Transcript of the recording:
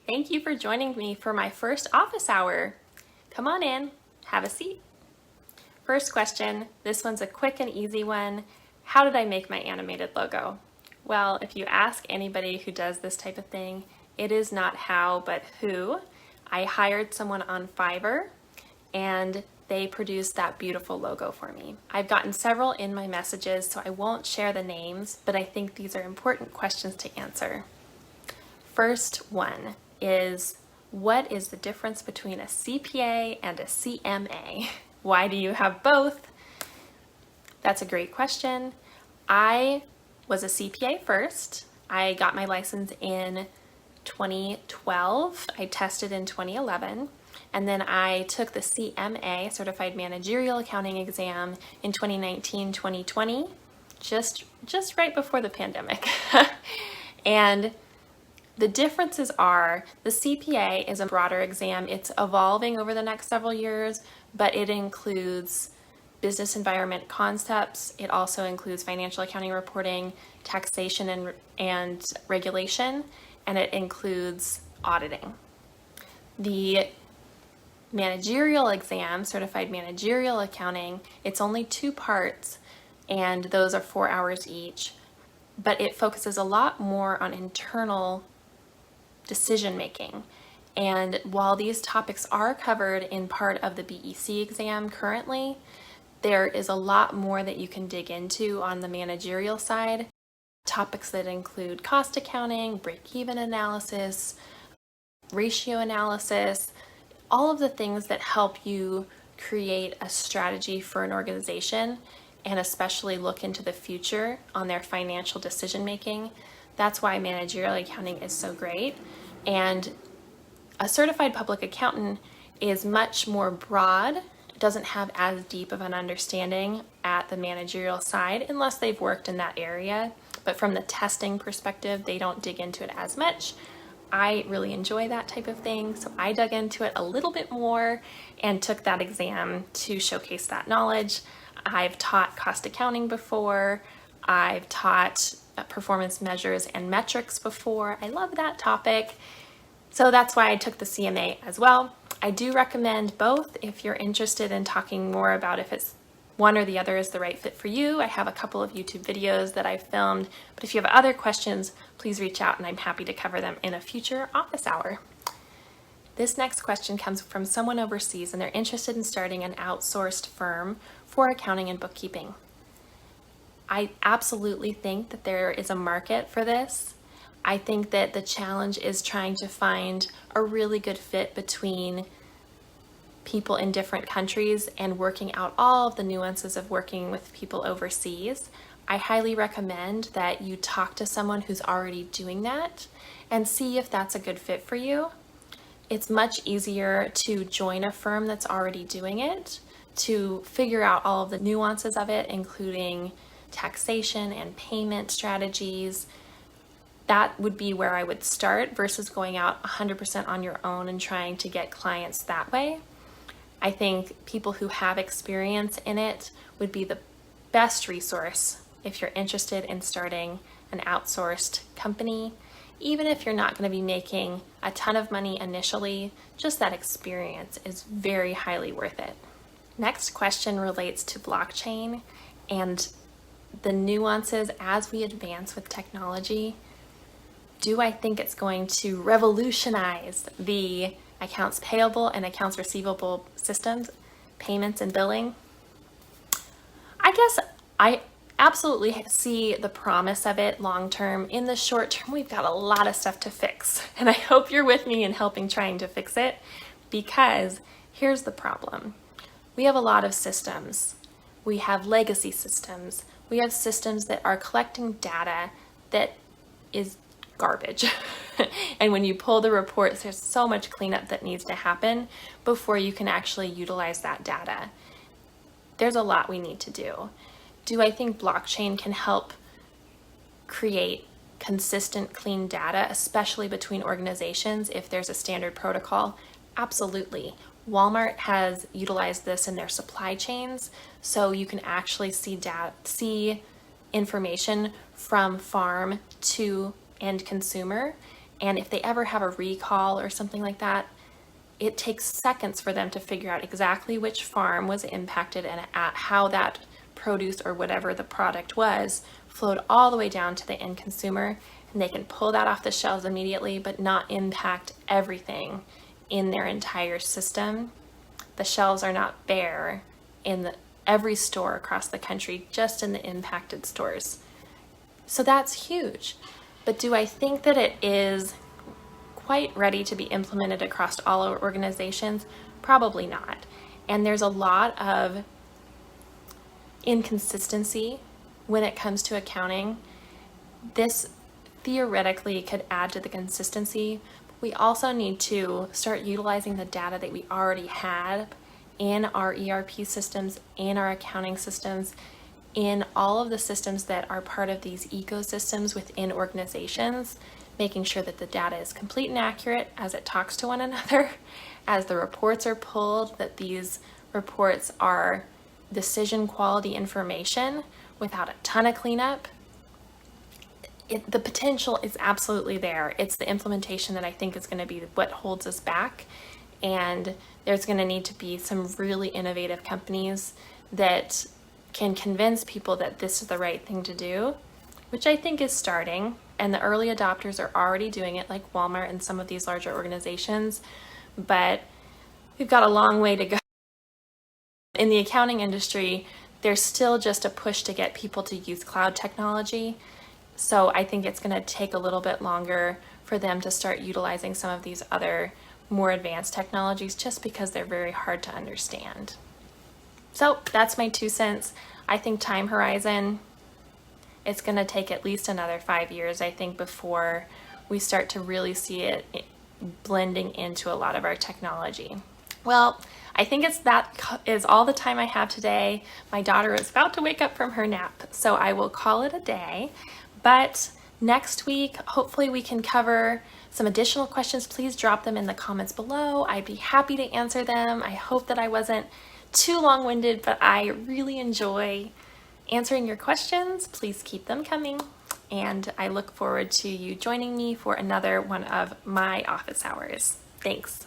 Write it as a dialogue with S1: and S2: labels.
S1: Thank you for joining me for my first office hour. Come on in, have a seat. First question, this one's a quick and easy one. How did I make my animated logo? Well, if you ask anybody who does this type of thing, it is not how, but who. I hired someone on Fiverr and they produced that beautiful logo for me. I've gotten several in my messages, so I won't share the names, but I think these are important questions to answer. First one is, what is the difference between a CPA and a CMA? Why do you have both? That's a great question. I was a CPA first. I got my license in 2012. I tested in 2011. And then I took the CMA, Certified Managerial Accounting exam, in 2019, 2020, just right before the pandemic. And the differences are, the CPA is a broader exam. It's evolving over the next several years, but it includes business environment concepts. It also includes financial accounting reporting, taxation and regulation, and it includes auditing. The managerial exam, Certified Managerial Accounting, it's only 2 parts, and those are 4 hours each, but it focuses a lot more on internal decision making. And while these topics are covered in part of the BEC exam currently, there is a lot more that you can dig into on the managerial side. Topics that include cost accounting, break-even analysis, ratio analysis, all of the things that help you create a strategy for an organization and especially look into the future on their financial decision making. That's why managerial accounting is so great. And a certified public accountant is much more broad. It doesn't have as deep of an understanding at the managerial side unless they've worked in that area. But from the testing perspective, they don't dig into it as much. I really enjoy that type of thing, so I dug into it a little bit more and took that exam to showcase that knowledge. I've taught cost accounting before. I've taught performance measures and metrics before. I love that topic. So that's why I took the CMA as well. I do recommend both if you're interested in talking more about if it's one or the other is the right fit for you. I have a couple of YouTube videos that I've filmed, but if you have other questions, please reach out and I'm happy to cover them in a future office hour. This next question comes from someone overseas and they're interested in starting an outsourced firm for accounting and bookkeeping. I absolutely think that there is a market for this. I think that the challenge is trying to find a really good fit between people in different countries and working out all of the nuances of working with people overseas. I highly recommend that you talk to someone who's already doing that and see if that's a good fit for you. It's much easier to join a firm that's already doing it, to figure out all of the nuances of it, including taxation and payment strategies. That would be where I would start versus going out 100% on your own and trying to get clients that way. I think people who have experience in it would be the best resource if you're interested in starting an outsourced company. Even if you're not going to be making a ton of money initially, just that experience is very highly worth it. Next question relates to blockchain and the nuances as we advance with technology. Do I think it's going to revolutionize the accounts payable and accounts receivable systems, payments and billing? I guess I absolutely see the promise of it long term. In the short term, we've got a lot of stuff to fix, and I hope you're with me in helping trying to fix it, because here's the problem. We have a lot of systems. We have legacy systems. We have systems that are collecting data that is garbage. And when you pull the reports, there's so much cleanup that needs to happen before you can actually utilize that data. There's a lot we need to do. Do I think blockchain can help create consistent, clean data, especially between organizations if there's a standard protocol? Absolutely. Walmart has utilized this in their supply chains, so you can actually see information from farm to end consumer, And if they ever have a recall or something like that, it takes seconds for them to figure out exactly which farm was impacted and at how that produce or whatever the product was flowed all the way down to the end consumer. And they can pull that off the shelves immediately, but not impact everything in their entire system. The shelves are not bare in every store across the country, just in the impacted stores. So that's huge. But do I think that it is quite ready to be implemented across all our organizations? Probably not. And there's a lot of inconsistency when it comes to accounting. This theoretically could add to the consistency. We also need to start utilizing the data that we already have in our ERP systems, in our accounting systems, in all of the systems that are part of these ecosystems within organizations, making sure that the data is complete and accurate as it talks to one another, as the reports are pulled, that these reports are decision quality information without a ton of cleanup. The potential is absolutely there. It's the implementation that I think is going to be what holds us back. And there's going to need to be some really innovative companies that can convince people that this is the right thing to do, which I think is starting. And the early adopters are already doing it, like Walmart and some of these larger organizations. But we've got a long way to go. In the accounting industry, there's still just a push to get people to use cloud technology. So I think it's going to take a little bit longer for them to start utilizing some of these other more advanced technologies, just because they're very hard to understand. So that's my 2 cents. I think time horizon, it's going to take at least another 5 years, I think, before we start to really see it blending into a lot of our technology. Well, I think that is all the time I have today. My daughter is about to wake up from her nap, so I will call it a day. But next week, hopefully we can cover some additional questions. Please drop them in the comments below. I'd be happy to answer them. I hope that I wasn't too long-winded, but I really enjoy answering your questions. Please keep them coming. And I look forward to you joining me for another one of my office hours. Thanks.